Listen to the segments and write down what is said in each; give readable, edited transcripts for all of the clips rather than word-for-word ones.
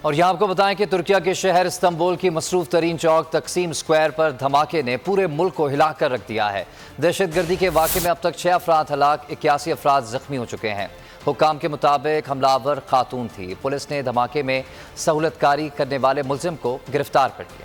اور یہاں آپ کو بتائیں کہ ترکیہ کے شہر استنبول کی مصروف ترین چوک تقسیم اسکوائر پر دھماکے نے پورے ملک کو ہلا کر رکھ دیا ہے۔ دہشت گردی کے واقعے میں اب تک 6 افراد ہلاک، 81 افراد زخمی ہو چکے ہیں۔ حکام کے مطابق حملہ آور خاتون تھی۔ پولیس نے دھماکے میں سہولت کاری کرنے والے ملزم کو گرفتار کر لیا۔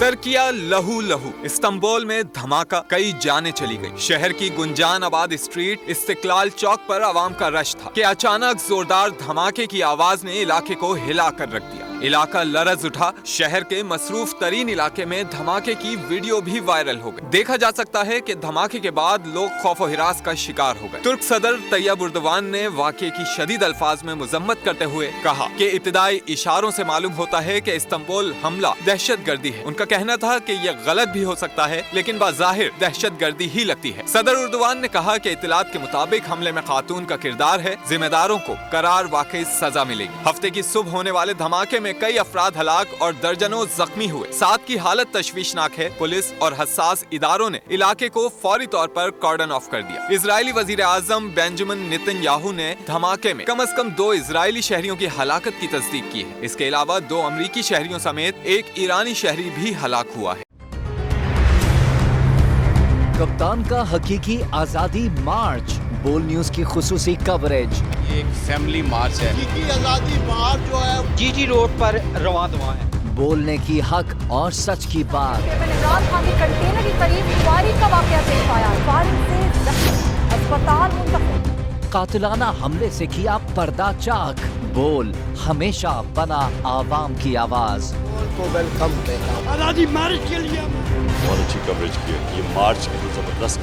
ترکیہ لہو لہو، استنبول میں دھماکہ، کئی جانیں چلی گئی۔ شہر کی گنجان آباد اسٹریٹ استقلال چوک پر عوام کا رش تھا کہ اچانک زوردار دھماکے کی آواز نے علاقے کو ہلا کر رکھ دیا۔ علاقہ لرز اٹھا۔ شہر کے مصروف ترین علاقے میں دھماکے کی ویڈیو بھی وائرل ہو گئی۔ دیکھا جا سکتا ہے کہ دھماکے کے بعد لوگ خوف و ہراس کا شکار ہو گئے۔ ترک صدر طیب اردوان نے واقعے کی شدید الفاظ میں مذمت کرتے ہوئے کہا کہ ابتدائی اشاروں سے معلوم ہوتا ہے کہ استنبول حملہ دہشت گردی ہے۔ ان کا کہنا تھا کہ یہ غلط بھی ہو سکتا ہے لیکن بظاہر دہشت گردی ہی لگتی ہے۔ صدر اردوان نے کہا کہ اطلاعات کے مطابق حملے میں خاتون کا کردار ہے، ذمہ داروں کو قرار واقعی سزا ملے گی۔ ہفتے کی صبح ہونے والے دھماکے میں کئی افراد ہلاک اور درجنوں زخمی ہوئے۔ 7 کی حالت تشویشناک ہے۔ پولیس اور حساس اداروں نے علاقے کو فوری طور پر کارڈن آف کر دیا۔ اسرائیلی وزیر اعظم بینجامن نیتن یاہو نے دھماکے میں کم از کم 2 اسرائیلی شہریوں کی ہلاکت کی تصدیق کی ہے۔ اس کے علاوہ 2 امریکی شہریوں سمیت 1 ایرانی شہری بھی ہلاک ہوا ہے۔ کپتان کا حقیقی آزادی مارچ، بول نیوز کی خصوصی کوریج۔ یہ ایک فیملی مارچ ہے۔ حقیقی آزادی مارچ جو ہے جی جی روڈ پر رواں دواں ہے۔ بولنے کی حق اور سچ کی بات۔ عمران خان کے کنٹینر کے قریب فائرنگ کا واقعہ پیش آیا، فائرنگ سے زخمی، اسپتال منتقل۔ قاتلانہ حملے سے کیا پردہ چاک، بول ہمیشہ بنا عوام کی آواز۔ کو ویلکم کہتا ہوں آزادی مارچ کے لیے بہت اچھی کوریج کی ہے۔ یہ مارچ ایک زبردست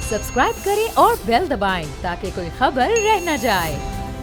سبسکرائب کریں اور بیل دبائیں تاکہ کوئی خبر رہ نہ جائے۔